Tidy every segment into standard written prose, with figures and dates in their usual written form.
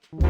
Hello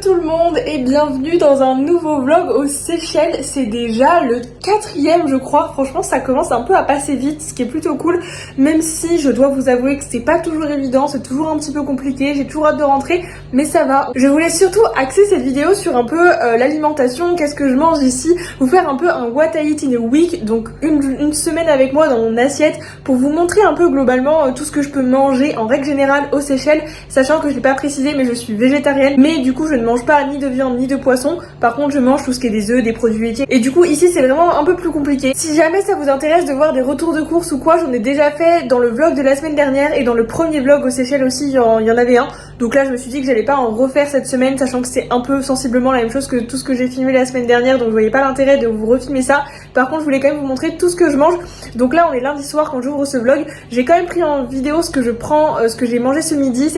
tout le monde et bienvenue dans un nouveau vlog aux Seychelles. C'est déjà le 4e je crois, franchement ça commence un peu à passer vite, ce qui est plutôt cool. Même si je dois vous avouer que c'est pas toujours évident, c'est toujours un petit peu compliqué, j'ai toujours hâte de rentrer, mais ça va. Je voulais surtout axer cette vidéo sur un peu l'alimentation, qu'est-ce que je mange ici, vous faire un peu un what I eat in a week, donc une semaine avec moi dans mon assiette pour vous montrer un peu globalement tout ce que je peux manger en règle générale aux Seychelles, sachant que je l'ai pas précisé mais je suis végétarienne, mais du coup je ne mange pas ni de viande ni de poisson. Par contre je mange tout ce qui est des œufs, des produits laitiers, et du coup ici c'est vraiment un peu plus compliqué. Si jamais ça vous intéresse de voir des retours de courses ou quoi, j'en ai déjà fait dans le vlog de la semaine dernière et dans le premier vlog aux Seychelles aussi il y en avait un. Donc là je me suis dit que j'allais pas en refaire cette semaine, sachant que c'est un peu sensiblement la même chose que tout ce que j'ai filmé la semaine dernière, donc je voyais pas l'intérêt de vous refilmer ça. Par contre je voulais quand même vous montrer tout ce que je mange. Donc là on est lundi soir quand j'ouvre ce vlog, j'ai quand même pris en vidéo ce que je prends, ce que j'ai mangé ce midi.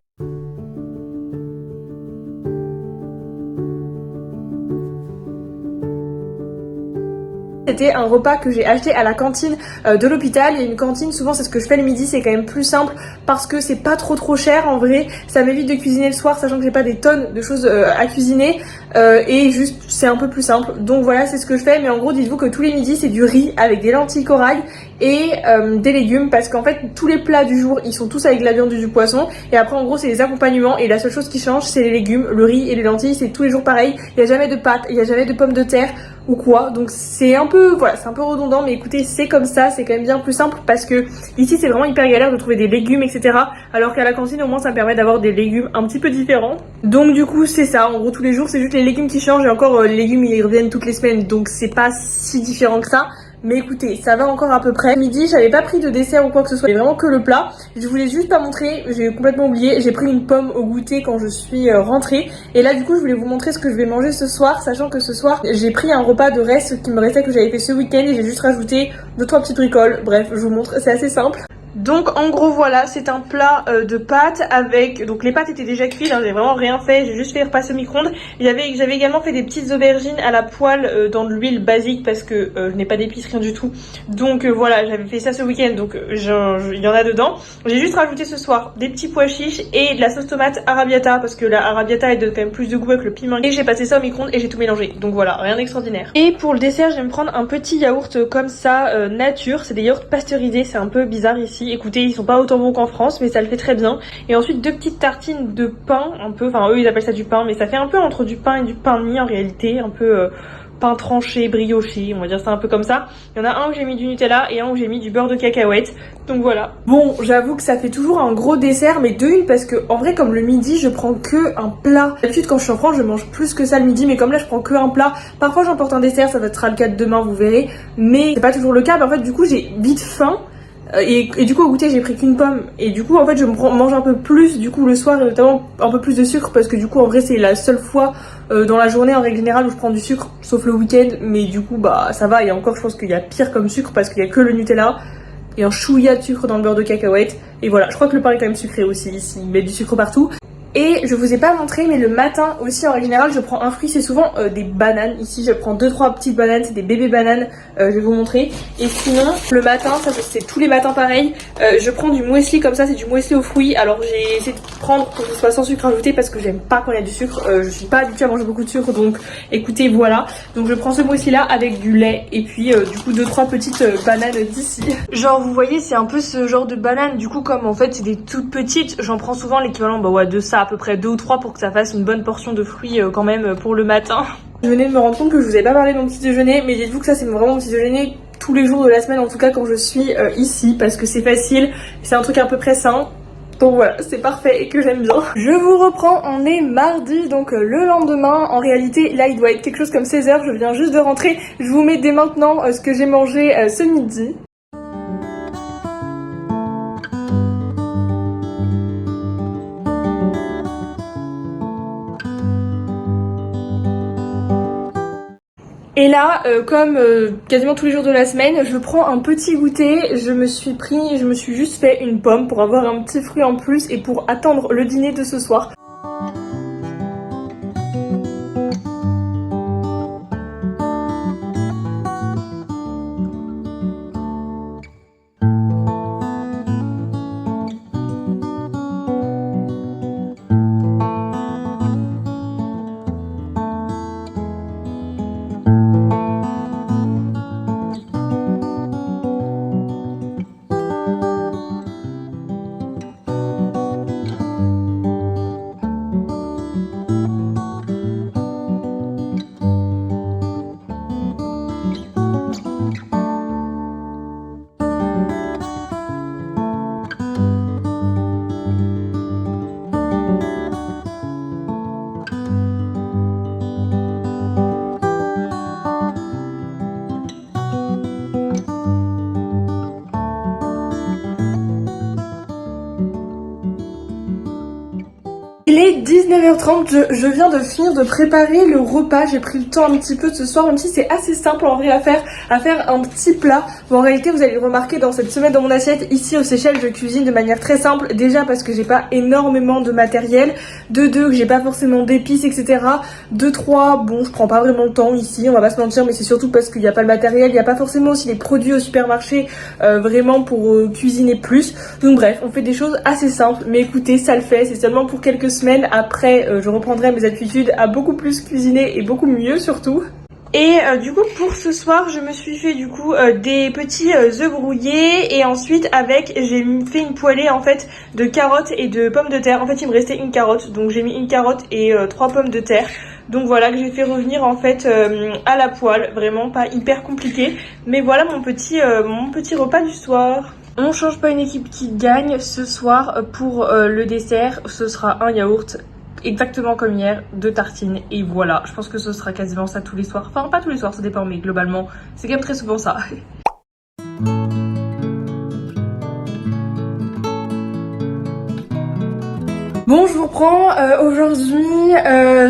C'était un repas que j'ai acheté à la cantine de l'hôpital. Il y a une cantine, souvent c'est ce que je fais le midi, c'est quand même plus simple parce que c'est pas trop cher en vrai. Ça m'évite de cuisiner le soir, sachant que j'ai pas des tonnes de choses à cuisiner et juste c'est un peu plus simple. Donc voilà, c'est ce que je fais, mais en gros dites-vous que tous les midis c'est du riz avec des lentilles corail et des légumes, parce qu'en fait tous les plats du jour ils sont tous avec de la viande ou du poisson, et après en gros c'est les accompagnements, et la seule chose qui change c'est les légumes, le riz et les lentilles, c'est tous les jours pareil. Il y a jamais de pâtes, il y a jamais de pommes de terre ou quoi, donc c'est un peu, voilà, c'est un peu redondant, mais écoutez, c'est comme ça, c'est quand même bien plus simple, parce que ici c'est vraiment hyper galère de trouver des légumes, etc. Alors qu'à la cantine au moins ça me permet d'avoir des légumes un petit peu différents. Donc du coup c'est ça, en gros tous les jours c'est juste les légumes qui changent, et encore les légumes ils reviennent toutes les semaines, donc c'est pas si différent que ça. Mais écoutez, ça va encore à peu près. Midi, j'avais pas pris de dessert ou quoi que ce soit, c'était vraiment que le plat. Je voulais juste pas montrer, j'ai complètement oublié. J'ai pris une pomme au goûter quand je suis rentrée. Et là, du coup, je voulais vous montrer ce que je vais manger ce soir, sachant que ce soir, j'ai pris un repas de reste qui me restait, que j'avais fait ce week-end, et j'ai juste rajouté 2-3 petites bricoles. Bref, je vous montre, c'est assez simple. Donc en gros voilà, c'est un plat de pâtes avec, donc les pâtes étaient déjà cuites, hein, j'ai vraiment rien fait, j'ai juste fait repasser au micro-ondes. J'avais également fait des petites aubergines à la poêle dans de l'huile basique, parce que je n'ai pas d'épices, rien du tout. Donc voilà, j'avais fait ça ce week-end, donc il y en a dedans. J'ai juste rajouté ce soir des petits pois chiches et de la sauce tomate arrabbiata, parce que la arrabbiata elle donne quand même plus de goût avec le piment. Et j'ai passé ça au micro-ondes et j'ai tout mélangé, donc voilà, rien d'extraordinaire. Et pour le dessert, je vais me prendre un petit yaourt comme ça, nature, c'est des yaourts pasteurisés, c'est un peu bizarre ici. Écoutez, ils sont pas autant bons qu'en France, mais ça le fait très bien. Et ensuite 2 petites tartines de pain, un peu, enfin eux ils appellent ça du pain, mais ça fait un peu entre du pain et du pain de mie en réalité, un peu pain tranché, brioché, on va dire ça un peu comme ça. Il y en a un où j'ai mis du Nutella et un où j'ai mis du beurre de cacahuète. Donc voilà. Bon, j'avoue que ça fait toujours un gros dessert, mais de une, parce que en vrai comme le midi je prends que un plat. D'habitude quand je suis en France je mange plus que ça le midi, mais comme là je prends que un plat. Parfois j'emporte un dessert, ça sera le cas de demain, vous verrez, mais c'est pas toujours le cas. Mais en fait du coup j'ai vite faim. Et du coup au goûter j'ai pris qu'une pomme, et du coup en fait je mange un peu plus du coup le soir, et notamment un peu plus de sucre, parce que du coup en vrai c'est la seule fois dans la journée en règle générale où je prends du sucre, sauf le week-end. Mais du coup bah ça va, et encore je pense qu'il y a pire comme sucre, parce qu'il y a que le Nutella et un chouïa de sucre dans le beurre de cacahuète. Et voilà, je crois que le pain est quand même sucré aussi, ici ils mettent du sucre partout. Et je vous ai pas montré, mais le matin aussi en règle générale je prends un fruit, c'est souvent des bananes. Ici je prends 2-3 petites bananes, c'est des bébés bananes, je vais vous montrer. Et sinon le matin, ça c'est tous les matins pareil, je prends du muesli comme ça, c'est du muesli aux fruits. Alors j'ai essayé de prendre pour que ce soit sans sucre ajouté, parce que j'aime pas quand il y a du sucre, je suis pas habituée à manger beaucoup de sucre, donc écoutez voilà. Donc je prends ce muesli là avec du lait, et puis du coup 2-3 petites bananes d'ici. Genre vous voyez c'est un peu ce genre de banane, du coup comme en fait c'est des toutes petites, j'en prends souvent l'équivalent bah ouais de ça, à peu près 2 ou 3 pour que ça fasse une bonne portion de fruits quand même pour le matin. Je venais de me rendre compte que je vous avais pas parlé de mon petit déjeuner, mais dites-vous que ça c'est vraiment mon petit déjeuner tous les jours de la semaine, en tout cas quand je suis ici, parce que c'est facile, c'est un truc à peu près sain. Donc voilà, c'est parfait et que j'aime bien. Je vous reprends, on est mardi, donc le lendemain. En réalité, là il doit être quelque chose comme 16h, je viens juste de rentrer. Je vous mets dès maintenant ce que j'ai mangé ce midi. Et là, comme quasiment tous les jours de la semaine, je prends un petit goûter. Je me suis juste fait une pomme pour avoir un petit fruit en plus et pour attendre le dîner de ce soir. Il est 19h30, je viens de finir de préparer le repas, j'ai pris le temps un petit peu ce soir, même si c'est assez simple en vrai à faire un petit plat. Bon, en réalité vous allez le remarquer dans cette semaine dans mon assiette, ici aux Seychelles je cuisine de manière très simple, déjà parce que j'ai pas énormément de matériel, de deux que j'ai pas forcément d'épices etc, de trois bon je prends pas vraiment le temps ici, on va pas se mentir, mais c'est surtout parce qu'il n'y a pas le matériel, il n'y a pas forcément aussi les produits au supermarché vraiment pour cuisiner plus, donc bref on fait des choses assez simples, mais écoutez ça le fait, c'est seulement pour quelques semaines. Après je reprendrai mes habitudes à beaucoup plus cuisiner et beaucoup mieux surtout. Et du coup pour ce soir je me suis fait du coup des petits œufs brouillés et ensuite avec j'ai fait une poêlée en fait de carottes et de pommes de terre. En fait il me restait une carotte, donc j'ai mis une carotte et 3 pommes de terre. Donc voilà que j'ai fait revenir en fait à la poêle, vraiment pas hyper compliqué. Mais voilà mon petit repas du soir. On change pas une équipe qui gagne. Ce soir pour le dessert ce sera un yaourt exactement comme hier, 2 tartines et voilà. Je pense que ce sera quasiment ça tous les soirs. Enfin pas tous les soirs, ça dépend, mais globalement c'est quand même très souvent ça. Bon, je vous reprends. Aujourd'hui,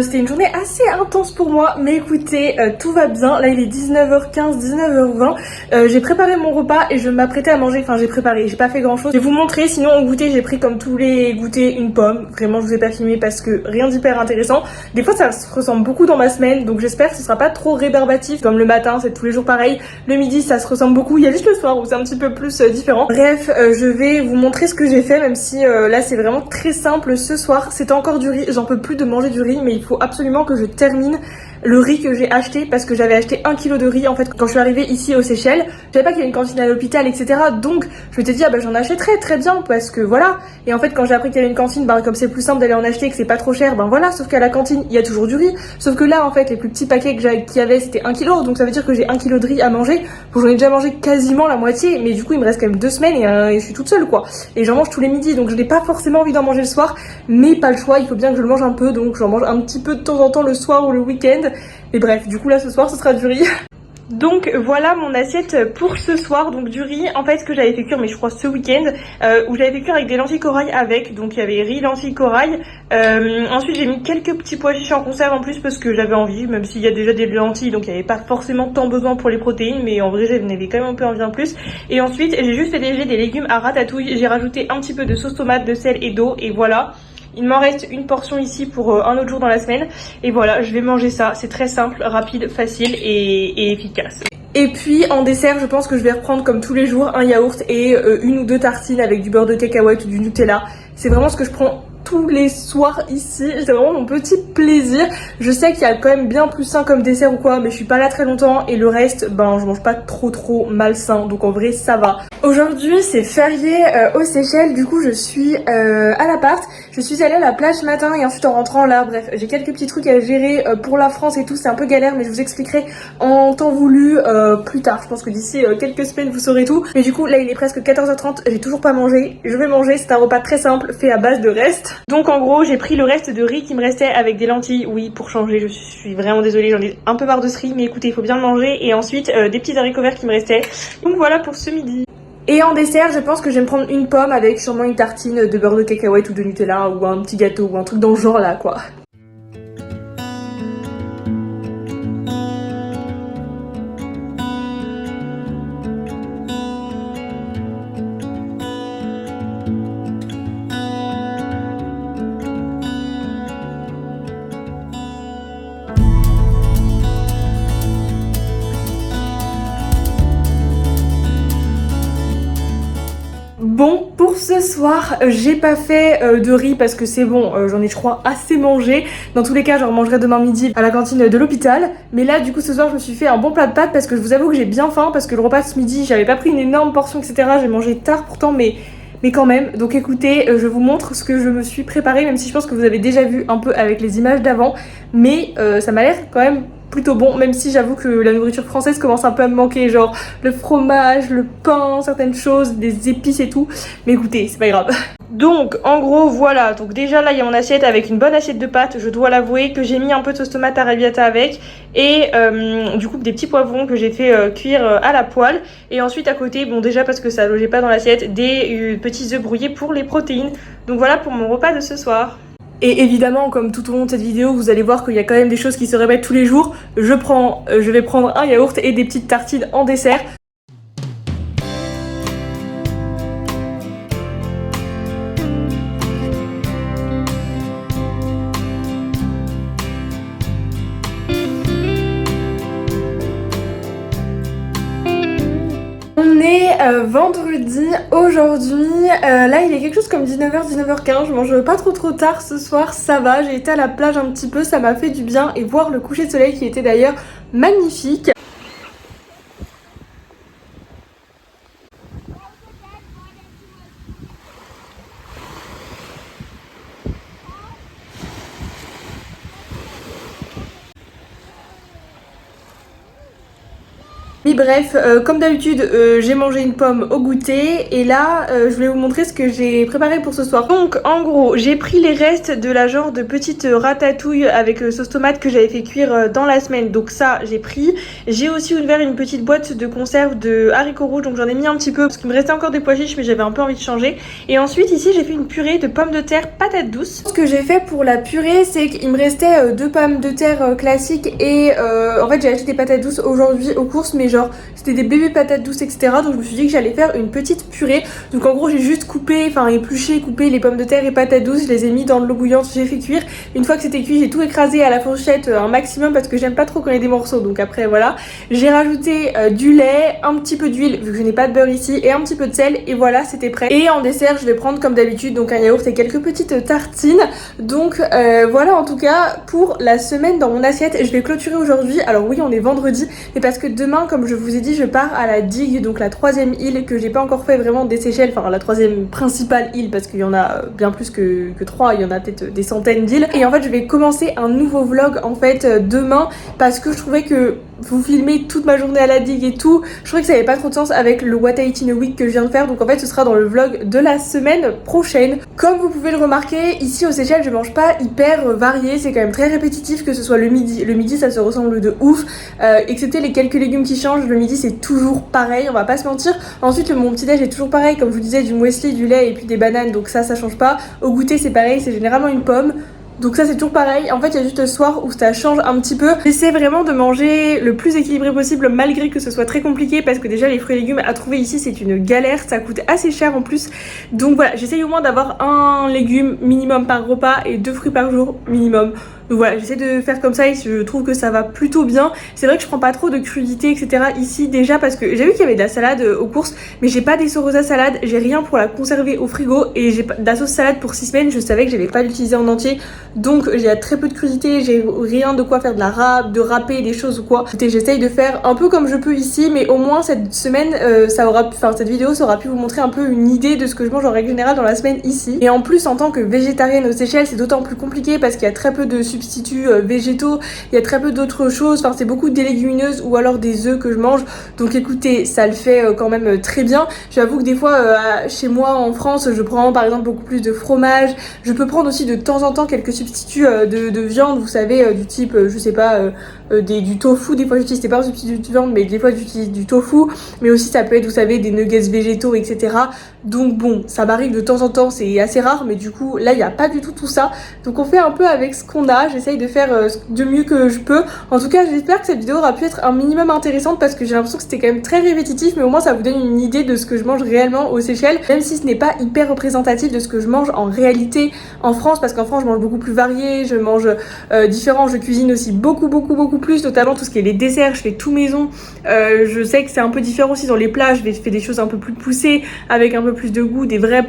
c'était une journée assez intense pour moi, mais écoutez, tout va bien. Là, il est 19h15, 19h20. J'ai préparé mon repas et je m'apprêtais à manger. Enfin, j'ai pas fait grand chose. Je vais vous montrer. Sinon, au goûter, j'ai pris comme tous les goûters une pomme. Vraiment, je vous ai pas filmé parce que rien d'hyper intéressant. Des fois, ça se ressemble beaucoup dans ma semaine, donc j'espère que ce sera pas trop rébarbatif. Comme le matin, c'est tous les jours pareil. Le midi, ça se ressemble beaucoup. Il y a juste le soir où c'est un petit peu plus différent. Bref, je vais vous montrer ce que j'ai fait, même si là, c'est vraiment très simple. Ce soir, c'était encore du riz, j'en peux plus de manger du riz, mais il faut absolument que je termine le riz que j'ai acheté parce que j'avais acheté 1 kg de riz en fait quand je suis arrivée ici aux Seychelles. Je savais pas qu'il y avait une cantine à l'hôpital etc, donc je m'étais dit ah bah j'en achèterai très bien parce que voilà. Et en fait quand j'ai appris qu'il y avait une cantine, bah comme c'est plus simple d'aller en acheter et que c'est pas trop cher, ben voilà, sauf qu'à la cantine il y a toujours du riz, sauf que là en fait les plus petits paquets qu'il y avait c'était 1 kg, donc ça veut dire que j'ai 1 kg de riz à manger. Bon, j'en ai déjà mangé quasiment la moitié, mais du coup il me reste quand même 2 semaines et je suis toute seule quoi, et j'en mange tous les midis, donc je n'ai pas forcément envie d'en manger le soir, mais pas le choix, il faut bien que je le mange un peu, donc j'en mange un petit peu de temps en temps le soir ou le week-end. Et bref, du coup là ce soir ce sera du riz. Donc voilà mon assiette pour ce soir, donc du riz en fait que j'avais fait cuire mais je crois ce week-end, où j'avais fait cuire avec des lentilles corail avec, donc il y avait riz, lentilles corail, ensuite j'ai mis quelques petits pois chiches en conserve en plus parce que j'avais envie, même s'il y a déjà des lentilles donc il n'y avait pas forcément tant besoin pour les protéines, mais en vrai j'avais quand même un peu envie en plus. Et ensuite j'ai juste fait des légumes à ratatouille, j'ai rajouté un petit peu de sauce tomate, de sel et d'eau et voilà. Il m'en reste une portion ici pour un autre jour dans la semaine. Et voilà, je vais manger ça. C'est très simple, rapide, facile et efficace. Et puis en dessert, je pense que je vais reprendre comme tous les jours un yaourt et 1 ou 2 tartines avec du beurre de cacahuète ou du Nutella. C'est vraiment ce que je prends tous les soirs ici, c'est vraiment mon petit plaisir. Je sais qu'il y a quand même bien plus sain comme dessert ou quoi, mais je suis pas là très longtemps et le reste, ben je mange pas trop malsain, donc en vrai ça va. Aujourd'hui c'est férié aux Seychelles, du coup je suis à l'appart. Je suis allée à la plage ce matin et ensuite en rentrant là, bref, j'ai quelques petits trucs à gérer pour la France et tout, c'est un peu galère, mais je vous expliquerai en temps voulu plus tard. Je pense que d'ici quelques semaines vous saurez tout. Mais du coup là il est presque 14h30, j'ai toujours pas mangé. Je vais manger, c'est un repas très simple fait à base de restes. Donc en gros j'ai pris le reste de riz qui me restait avec des lentilles, oui pour changer, je suis vraiment désolée, j'en ai un peu marre de ce riz, mais écoutez il faut bien le manger. Et ensuite des petits haricots verts qui me restaient, donc voilà pour ce midi. Et en dessert je pense que je vais me prendre une pomme avec sûrement une tartine de beurre de cacahuète ou de Nutella ou un petit gâteau ou un truc dans le genre là quoi. Bon, pour ce soir, j'ai pas fait de riz parce que c'est bon, j'en ai je crois assez mangé. Dans tous les cas, j'en mangerai demain midi à la cantine de l'hôpital. Mais là, du coup, ce soir, je me suis fait un bon plat de pâtes parce que je vous avoue que j'ai bien faim parce que le repas de ce midi, j'avais pas pris une énorme portion, etc. J'ai mangé tard pourtant, mais quand même. Donc écoutez, je vous montre ce que je me suis préparé, même si je pense que vous avez déjà vu un peu avec les images d'avant. Mais ça m'a l'air quand même plutôt bon, même si j'avoue que la nourriture française commence un peu à me manquer, genre le fromage, le pain, certaines choses, des épices et tout. Mais écoutez, c'est pas grave. Donc en gros voilà, donc déjà là il y a mon assiette avec une bonne assiette de pâtes, je dois l'avouer, que j'ai mis un peu de sauce tomate arrabbiata avec et du coup des petits poivrons que j'ai fait cuire à la poêle, et ensuite à côté, bon déjà parce que ça logeait pas dans l'assiette, des petits œufs brouillés pour les protéines. Donc voilà pour mon repas de ce soir. Et évidemment, comme tout au long de cette vidéo, vous allez voir qu'il y a quand même des choses qui se répètent tous les jours. Je vais prendre un yaourt et des petites tartines en dessert. On est vendredi aujourd'hui, là il est quelque chose comme 19h, 19h15, je mange pas trop tard ce soir, ça va, j'ai été à la plage un petit peu, ça m'a fait du bien, et voir le coucher de soleil qui était d'ailleurs magnifique. Mais bref, comme d'habitude, j'ai mangé une pomme au goûter et là, je voulais vous montrer ce que j'ai préparé pour ce soir. Donc, en gros, j'ai pris les restes de la genre de petite ratatouille avec sauce tomate que j'avais fait cuire dans la semaine. Donc ça, j'ai pris. J'ai aussi ouvert une petite boîte de conserve de haricots rouges, donc j'en ai mis un petit peu parce qu'il me restait encore des pois chiches, mais j'avais un peu envie de changer. Et ensuite, ici, j'ai fait une purée de pommes de terre patates douces. Ce que j'ai fait pour la purée, c'est qu'il me restait deux pommes de terre classiques et en fait, j'ai acheté des patates douces aujourd'hui aux courses, mais genre c'était des bébés patates douces, etc. Donc je me suis dit que j'allais faire une petite purée. Donc en gros j'ai juste coupé, enfin épluché, coupé les pommes de terre et patates douces, je les ai mis dans de l'eau bouillante, j'ai fait cuire. Une fois que c'était cuit, j'ai tout écrasé à la fourchette un maximum parce que j'aime pas trop quand il y a des morceaux. Donc après voilà, j'ai rajouté du lait, un petit peu d'huile vu que je n'ai pas de beurre ici, et un petit peu de sel, et voilà, c'était prêt. Et en dessert je vais prendre comme d'habitude donc un yaourt et quelques petites tartines. Donc voilà en tout cas pour la semaine dans mon assiette. Je vais clôturer aujourd'hui. Alors oui, on est vendredi, mais parce que demain, comme je vous ai dit, je pars à la digue, donc la troisième île que j'ai pas encore fait vraiment des Seychelles, enfin la troisième principale île parce qu'il y en a bien plus que 3, il y en a peut-être des centaines d'îles. Et en fait je vais commencer un nouveau vlog en fait demain parce que je trouvais que vous filmez toute ma journée à la digue et tout, je trouvais que ça avait pas trop de sens avec le What I Eat in a Week que je viens de faire, donc en fait ce sera dans le vlog de la semaine prochaine. Comme vous pouvez le remarquer, ici aux Seychelles je mange pas hyper varié, c'est quand même très répétitif, que ce soit le midi ça se ressemble de ouf, excepté les quelques légumes qui changent, le midi c'est toujours pareil, on va pas se mentir. Ensuite mon petit déj est toujours pareil, comme je vous disais, du muesli, du lait et puis des bananes, donc ça change pas. Au goûter c'est pareil, c'est généralement une pomme. Donc ça c'est toujours pareil, en fait il y a juste le soir où ça change un petit peu. J'essaie vraiment de manger le plus équilibré possible malgré que ce soit très compliqué parce que déjà les fruits et légumes à trouver ici c'est une galère, ça coûte assez cher en plus. Donc voilà, j'essaye au moins d'avoir un légume minimum par repas et 2 fruits par jour minimum. Donc voilà, j'essaie de faire comme ça et je trouve que ça va plutôt bien. C'est vrai que je prends pas trop de crudités etc ici déjà parce que j'ai vu qu'il y avait de la salade aux courses, mais j'ai pas des Sorosa salade, j'ai rien pour la conserver au frigo et j'ai de la sauce salade pour 6 semaines, je savais que j'allais pas l'utiliser en entier. Donc j'ai très peu de crudités, j'ai rien de quoi faire de la râpe, de râper des choses ou quoi. Écoutez, j'essaye de faire un peu comme je peux ici, mais au moins cette semaine, cette vidéo ça aura pu vous montrer un peu une idée de ce que je mange en règle générale dans la semaine ici. Et en plus en tant que végétarienne aux Seychelles, c'est d'autant plus compliqué parce qu'il y a très peu de substituts végétaux, il y a très peu d'autres choses, enfin c'est beaucoup des légumineuses ou alors des œufs que je mange. Donc écoutez, ça le fait quand même très bien. J'avoue que des fois chez moi en France, je prends par exemple beaucoup plus de fromage. Je peux prendre aussi de temps en temps quelques substituts de viande, vous savez, du type, je sais pas, du tofu. Des fois j'utilise, c'est pas un substitut de viande, mais des fois j'utilise du tofu. Mais aussi ça peut être, vous savez, des nuggets végétaux, etc. Donc bon, ça m'arrive de temps en temps, c'est assez rare, mais du coup là il n'y a pas du tout ça. Donc on fait un peu avec ce qu'on a, j'essaye de faire de mieux que je peux. En tout cas j'espère que cette vidéo aura pu être un minimum intéressante parce que j'ai l'impression que c'était quand même très répétitif, mais au moins ça vous donne une idée de ce que je mange réellement aux Seychelles, même si ce n'est pas hyper représentatif de ce que je mange en réalité en France, parce qu'en France je mange beaucoup plus varié, je mange différent, je cuisine aussi beaucoup beaucoup plus, notamment tout ce qui est les desserts, je fais tout maison. Je sais que c'est un peu différent aussi dans les plats, je vais faire des choses un peu plus poussées, avec un peu plus de goût, des vrais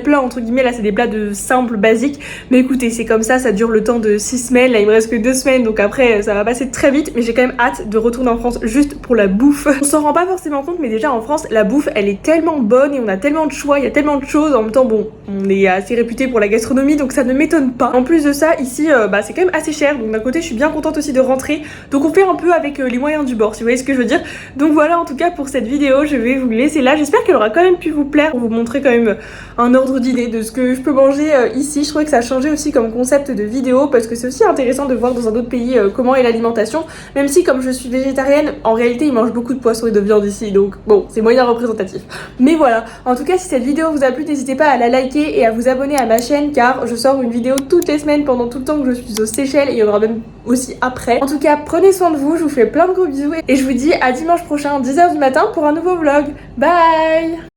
plats entre guillemets. Là c'est des plats de simples basiques, mais écoutez c'est comme ça dure le temps de 6 semaines, là il me reste que 2 semaines donc après ça va passer très vite, mais j'ai quand même hâte de retourner en France juste pour la bouffe. On s'en rend pas forcément compte, mais déjà en France la bouffe elle est tellement bonne et on a tellement de choix, il y a tellement de choses, en même temps bon on est assez réputé pour la gastronomie donc ça ne m'étonne pas. En plus de ça ici c'est quand même assez cher, donc d'un côté je suis bien contente aussi de rentrer, donc on fait un peu avec les moyens du bord si vous voyez ce que je veux dire. Donc voilà en tout cas pour cette vidéo, je vais vous laisser là, j'espère qu'elle aura quand même pu vous plaire pour vous montrer quand même un ordre d'idée de ce que je peux manger ici. Je trouvais que ça a changé aussi comme concept de vidéo parce que c'est aussi intéressant de voir dans un autre pays comment est l'alimentation, même si comme je suis végétarienne en réalité ils mangent beaucoup de poissons et de viande ici, donc bon c'est moyen représentatif. Mais voilà, en tout cas si cette vidéo vous a plu n'hésitez pas à la liker et à vous abonner à ma chaîne car je sors une vidéo toutes les semaines pendant tout le temps que je suis aux Seychelles et il y en aura même aussi après. En tout cas prenez soin de vous, je vous fais plein de gros bisous et je vous dis à dimanche prochain 10h du matin pour un nouveau vlog. Bye.